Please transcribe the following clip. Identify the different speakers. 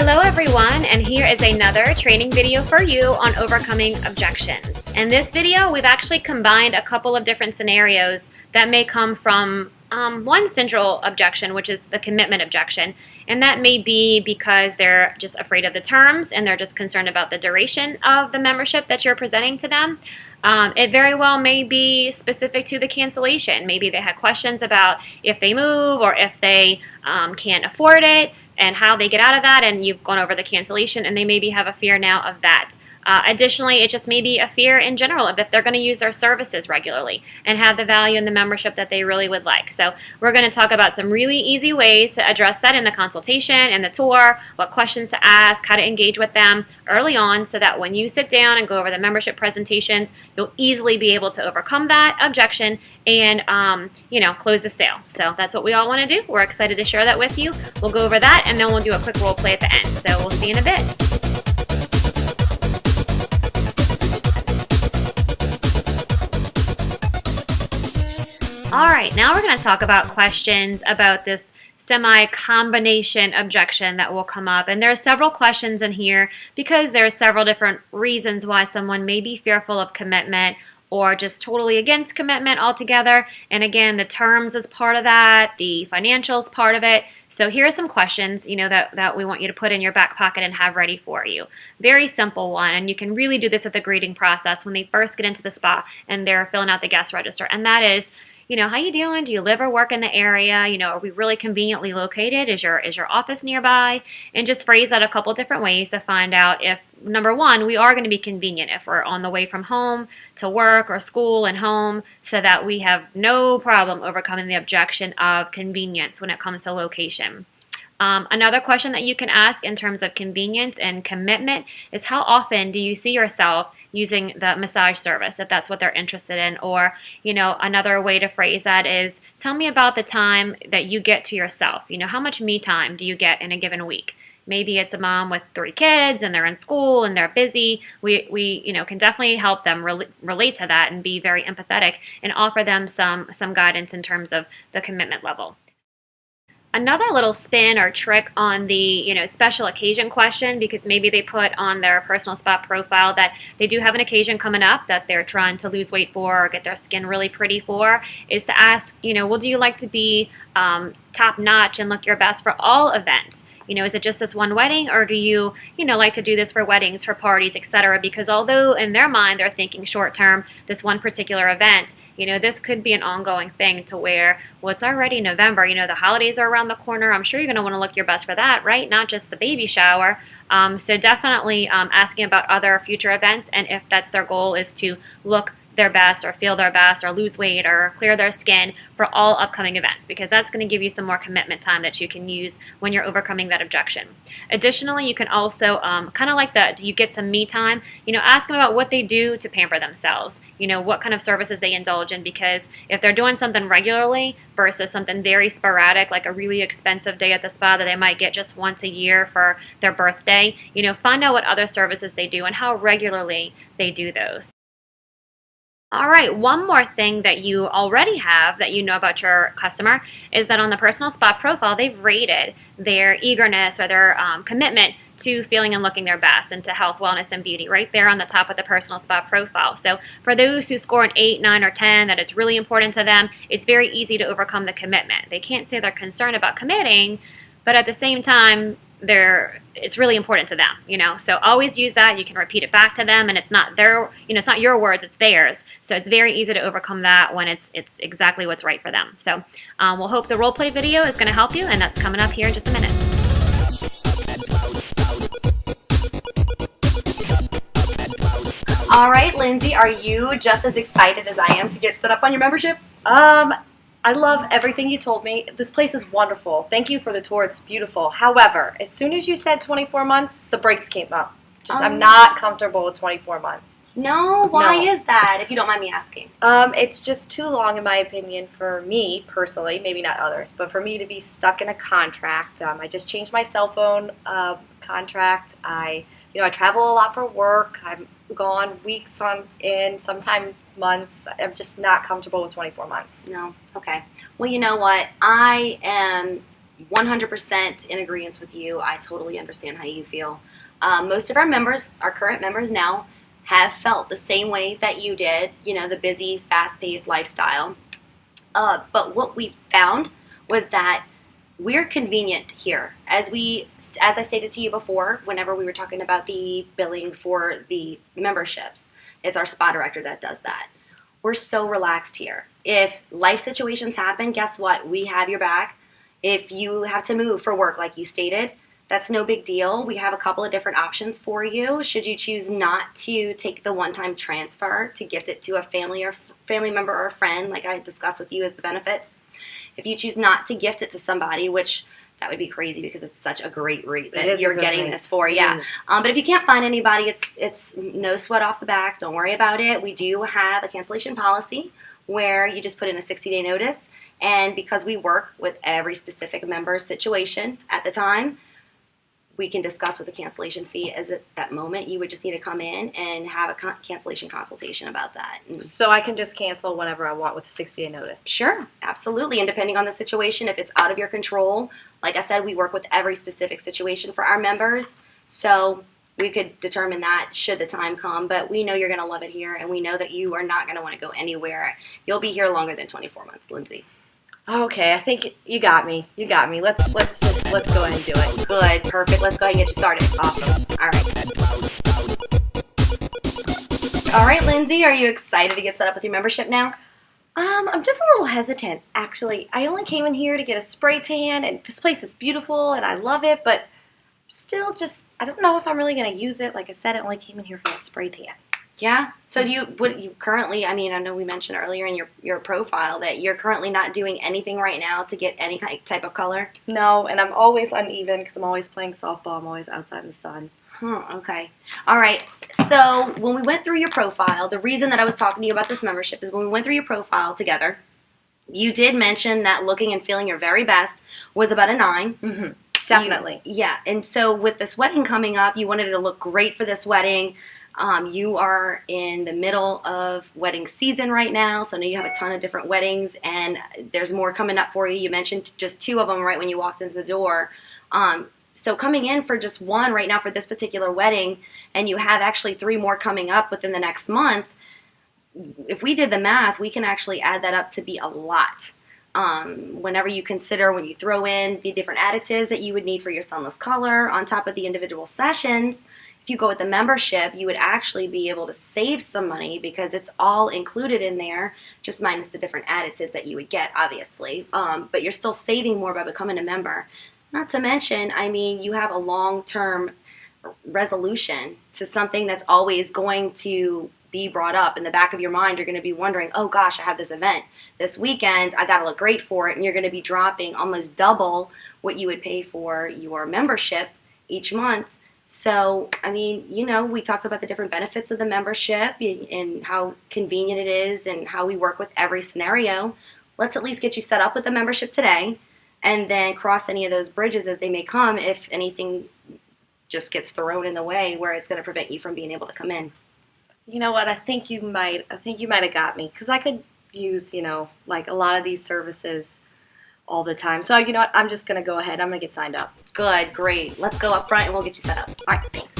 Speaker 1: Hello everyone, and here is another training video for you on overcoming objections. In this video, we've actually combined a couple of different scenarios that may come from one central objection, which is the commitment objection, and that may be because they're just afraid of the terms and they're just concerned about the duration of the membership that you're presenting to them. It very well may be specific to the cancellation. Maybe they had questions about if they move or if they can't afford it and how they get out of that, and you've gone over the cancellation and they maybe have a fear now of that. Additionally, it just may be a fear in general of if they're going to use their services regularly and have the value in the membership that they really would like. So we're going to talk about some really easy ways to address that in the consultation and the tour, what questions to ask, how to engage with them early on so that when you sit down and go over the membership presentations, you'll easily be able to overcome that objection and close the sale. So that's what we all want to do. We're excited to share that with you. We'll go over that and then we'll do a quick role play at the end. So we'll see you in a bit. All right, now we're going to talk about questions about this semi-combination objection that will come up. And there are several questions in here because there are several different reasons why someone may be fearful of commitment or just totally against commitment altogether. And again, the terms is part of that, the financials part of it. So here are some questions, that we want you to put in your back pocket and have ready for you. Very simple one, and you can really do this at the greeting process when they first get into the spa and they're filling out the guest register. And that is, how you doing? Do you live or work in the area? Are we really conveniently located? Is your office nearby? And just phrase that a couple different ways to find out if, number one, we are going to be convenient if we're on the way from home to work or school and home, so that we have no problem overcoming the objection of convenience when it comes to location. Another question that you can ask in terms of convenience and commitment is how often do you see yourself using the massage service, if that's what they're interested in. Or, another way to phrase that is, tell me about the time that you get to yourself. How much me time do you get in a given week? Maybe it's a mom with 3 kids and they're in school and they're busy. We can definitely help them relate to that and be very empathetic and offer them some guidance in terms of the commitment level. Another little spin or trick on the special occasion question, because maybe they put on their personal spa profile that they do have an occasion coming up that they're trying to lose weight for or get their skin really pretty for, is to ask, well, do you like to be top notch and look your best for all events? Is it just this one wedding, or do you, like to do this for weddings, for parties, etc.? Because although in their mind they're thinking short term, this one particular event, this could be an ongoing thing to where, well, it's already November, the holidays are around the corner. I'm sure you're going to want to look your best for that, right? Not just the baby shower. So definitely asking about other future events, and if that's their goal is to look their best or feel their best or lose weight or clear their skin for all upcoming events, because that's going to give you some more commitment time that you can use when you're overcoming that objection. Additionally, you can also kind of like that, do you get some me time? Ask them about what they do to pamper themselves, what kind of services they indulge in, because if they're doing something regularly versus something very sporadic, like a really expensive day at the spa that they might get just once a year for their birthday, find out what other services they do and how regularly they do those. All right, one more thing that you already have that you know about your customer is that on the personal spa profile, they've rated their eagerness or their commitment to feeling and looking their best and to health, wellness, and beauty right there on the top of the personal spa profile. So for those who score an 8, 9, or 10, that it's really important to them, it's very easy to overcome the commitment. They can't say they're concerned about committing, but at the same time, it's really important to them, so always use that. You can repeat it back to them, and it's not it's not your words, it's theirs. So it's very easy to overcome that when it's exactly what's right for them. So we'll hope the role play video is going to help you, and that's coming up here in just a minute.
Speaker 2: All right, Lindsay, are you just as excited as I am to get set up on your membership?
Speaker 3: I love everything you told me. This place is wonderful. Thank you for the tour. It's beautiful. However, as soon as you said 24 months, the brakes came up. I'm not comfortable with 24 months.
Speaker 2: No? Why is that, if you don't mind me asking?
Speaker 3: It's just too long, in my opinion, for me personally, maybe not others, but for me to be stuck in a contract. I just changed my cell phone contract. I travel a lot for work. I'm gone weeks on end, sometimes months. I'm just not comfortable with 24 months.
Speaker 2: No? Okay. Well, you know what? I am 100% in agreement with you. I totally understand how you feel. Most of our members, our current members now, have felt the same way that you did, the busy, fast-paced lifestyle. But what we found was that we're convenient here. As I stated to you before, whenever we were talking about the billing for the memberships, it's our spa director that does that. We're so relaxed here. If life situations happen, guess what? We have your back. If you have to move for work, like you stated, that's no big deal. We have a couple of different options for you. Should you choose not to take the one-time transfer to gift it to a family member or a friend, like I discussed with you as the benefits, if you choose not to gift it to somebody, which that would be crazy because it's such a great rate that you're getting this for, yeah. But if you can't find anybody, it's no sweat off the back. Don't worry about it. We do have a cancellation policy where you just put in a 60-day notice, and because we work with every specific member's situation at the time, we can discuss what the cancellation fee is at that moment. You would just need to come in and have a cancellation consultation about that.
Speaker 3: So I can just cancel whenever I want with a 60-day notice?
Speaker 2: Sure, absolutely. And depending on the situation, if it's out of your control, like I said, we work with every specific situation for our members. So we could determine that should the time come. But we know you're going to love it here, and we know that you are not going to want to go anywhere. You'll be here longer than 24 months, Lindsay.
Speaker 3: Okay, I think you got me. Let's go ahead and do it.
Speaker 2: Good, perfect. Let's go ahead and get you started. Awesome. All right, Lindsay, are you excited to get set up with your membership now?
Speaker 3: I'm just a little hesitant, actually. I only came in here to get a spray tan, and this place is beautiful, and I love it, but still I don't know if I'm really going to use it. Like I said, I only came in here for that spray tan.
Speaker 2: Yeah. So would you currently, I know we mentioned earlier in your profile that you're currently not doing anything right now to get any type of color?
Speaker 3: No, and I'm always uneven because I'm always playing softball. I'm always outside in the sun.
Speaker 2: Okay. All right. So when we went through your profile, the reason that I was talking to you about this membership is when we went through your profile together, you did mention that looking and feeling your very best was about a 9.
Speaker 3: Mm-hmm. Definitely.
Speaker 2: Yeah. And so with this wedding coming up, you wanted it to look great for this wedding. You are in the middle of wedding season right now, so I know you have a ton of different weddings, and there's more coming up for you. You mentioned just 2 of them right when you walked into the door. So coming in for just 1 right now for this particular wedding, and you have actually 3 more coming up within the next month, if we did the math, we can actually add that up to be a lot. Whenever you consider, when you throw in the different additives that you would need for your sunless color on top of the individual sessions, if you go with the membership, you would actually be able to save some money because it's all included in there, just minus the different additives that you would get, obviously. But you're still saving more by becoming a member. Not to mention, you have a long-term resolution to something that's always going to be brought up in the back of your mind. You're going to be wondering, oh gosh, I have this event this weekend, I got to look great for it, and you're going to be dropping almost double what you would pay for your membership each month. So, we talked about the different benefits of the membership and how convenient it is and how we work with every scenario. Let's at least get you set up with the membership today and then cross any of those bridges as they may come if anything just gets thrown in the way where it's going to prevent you from being able to come in.
Speaker 3: You know what? I think you might have got me because I could use, like a lot of these services all the time. So, you know what? I'm just going to go ahead. I'm going to get signed up.
Speaker 2: Good, great. Let's go up front and we'll get you set up. All right, thanks.